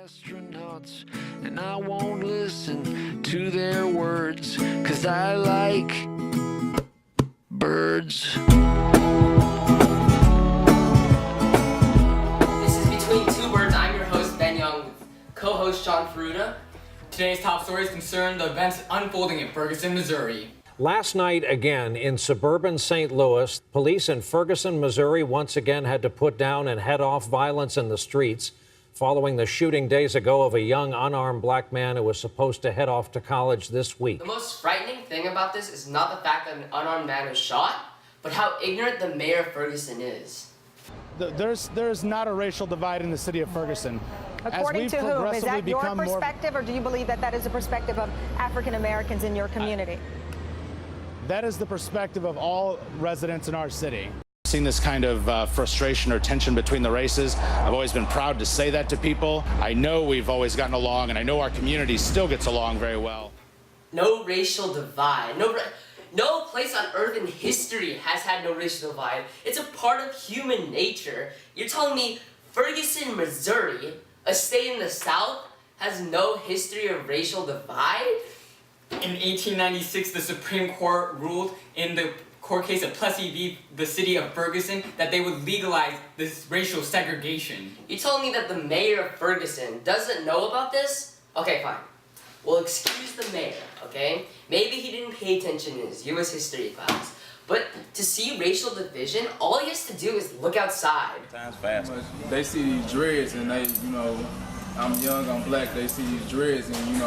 astronauts, and I won't listen to their words, 'cause I like birds. This is Between Two Birds. I'm your host, Ben Young, with co-host John Ferruta. Today's top stories concern the events unfolding in Ferguson, Missouri. Last night, again, in suburban St. Louis, police in Ferguson, Missouri, once again had to put down and head off violence in the streets following the shooting days ago of a young unarmed black man who was supposed to head off to college this week. The most frightening thing about this is not the fact that an unarmed man was shot, but how ignorant the mayor of Ferguson is. There's not a racial divide in the city of Ferguson. According to whom? Is that your perspective, or do you believe that that is the perspective of African Americans in your community? That is the perspective of all residents in our city. Seen this kind of frustration or tension between the races. I've always been proud to say that to people. I know we've always gotten along, and I know our community still gets along very well. No racial divide. No place on earth in history has had no racial divide. It's a part of human nature. You're telling me Ferguson, Missouri, a state in the South, has no history of racial divide? In 1896, the Supreme Court ruled in the court case of Plessy v. the city of Ferguson that they would legalize this racial segregation. You're telling me that the mayor of Ferguson doesn't know about this? Okay, fine. Well, excuse the mayor, okay? Maybe he didn't pay attention in his U.S. history class. But to see racial division, all he has to do is look outside. Time's fast. They see these dreads and they, I'm young, I'm black, they see these dreads and,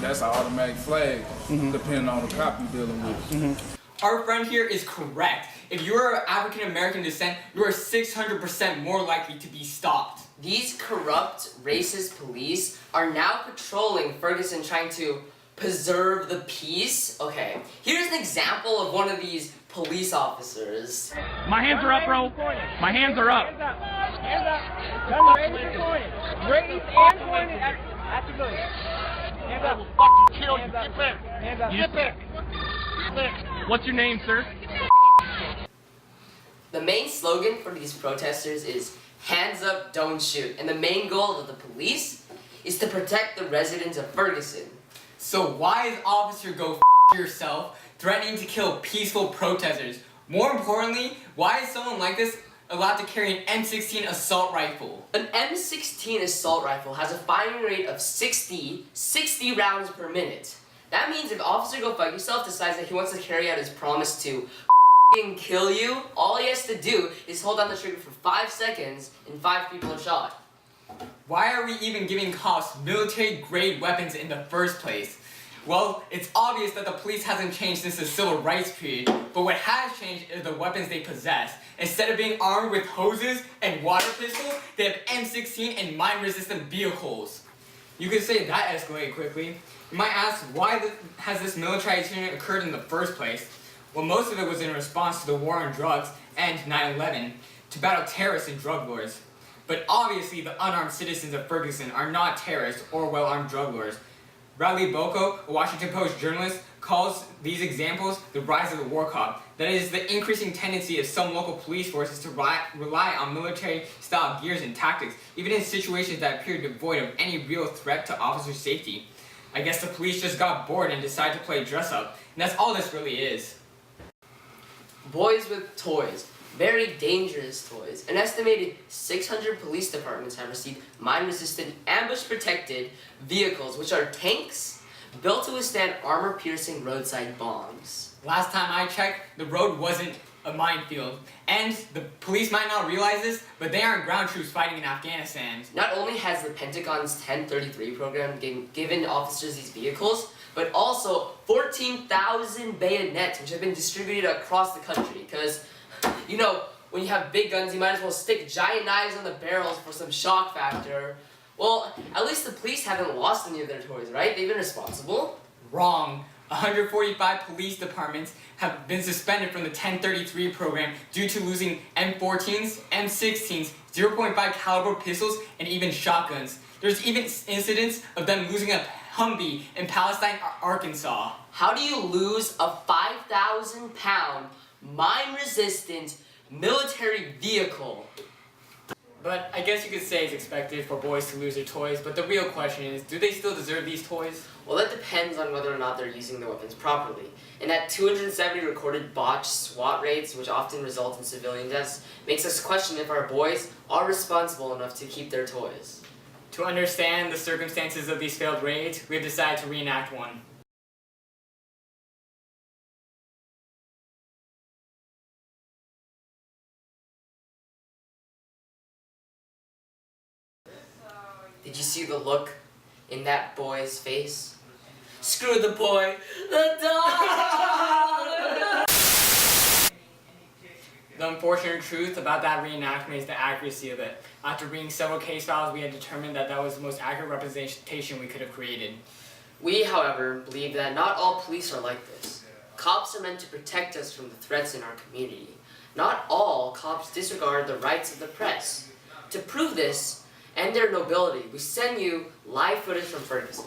that's an automatic flag, depending on the cop you're dealing with. Our friend here is correct. If you're of African American descent, you are 600% more likely to be stopped. These corrupt, racist police are now patrolling Ferguson, trying to preserve the peace. Okay, here's an example of one of these police officers. My hands are up, bro. My hands are up. Hands up. Raise and point. Raise and point at the civilian. Hands up. Fucking kill you. Get back. Hands up. Get back. What's your name, sir? The main slogan for these protesters is hands up, don't shoot. And the main goal of the police is to protect the residents of Ferguson. So why is Officer Go yourself threatening to kill peaceful protesters? More importantly, why is someone like this allowed to carry an M16 assault rifle? An M16 assault rifle has a firing rate of 60 rounds per minute. That means if Officer Go Fuck Yourself decides that he wants to carry out his promise to kill you, all he has to do is hold down the trigger for 5 seconds and 5 people are shot. Why are we even giving cops military-grade weapons in the first place? Well, it's obvious that the police hasn't changed since the civil rights period, but what has changed is the weapons they possess. Instead of being armed with hoses and water pistols, they have M16 and mine-resistant vehicles. You could say that escalated quickly. You might ask, why has this militarization occurred in the first place? Well, most of it was in response to the war on drugs and 9/11 to battle terrorists and drug lords. But obviously, the unarmed citizens of Ferguson are not terrorists or well-armed drug lords. Bradley Boko, a Washington Post journalist, calls these examples the rise of the war cop. That is, the increasing tendency of some local police forces to rely on military-style gears and tactics, even in situations that appear devoid of any real threat to officer safety. I guess the police just got bored and decided to play dress-up, and that's all this really is. Boys with toys. Very dangerous toys. An estimated 600 police departments have received mine-resistant, ambush-protected vehicles, which are tanks built to withstand armor-piercing roadside bombs. Last time I checked, the road wasn't a minefield. And the police might not realize this, but they aren't ground troops fighting in Afghanistan. Not only has the Pentagon's 1033 program given officers these vehicles, but also 14,000 bayonets, which have been distributed across the country. Because, when you have big guns, you might as well stick giant knives on the barrels for some shock factor. Well, at least the police haven't lost any of their toys, right? They've been responsible. Wrong. 145 police departments have been suspended from the 1033 program due to losing M14s, M16s, 0.5 caliber pistols, and even shotguns. There's even incidents of them losing a Humvee in Palestine, Arkansas. How do you lose a 5,000-pound, mine-resistant military vehicle? But I guess you could say it's expected for boys to lose their toys, but the real question is, do they still deserve these toys? Well, that depends on whether or not they're using the weapons properly. And at 270 recorded botched SWAT raids, which often result in civilian deaths, makes us question if our boys are responsible enough to keep their toys. To understand the circumstances of these failed raids, we've decided to reenact one. Did you see the look in that boy's face? Screw the boy, the dog! The unfortunate truth about that reenactment is the accuracy of it. After reading several case files, we had determined that that was the most accurate representation we could have created. We, however, believe that not all police are like this. Cops are meant to protect us from the threats in our community. Not all cops disregard the rights of the press. To prove this, and their nobility, we send you live footage from Ferguson.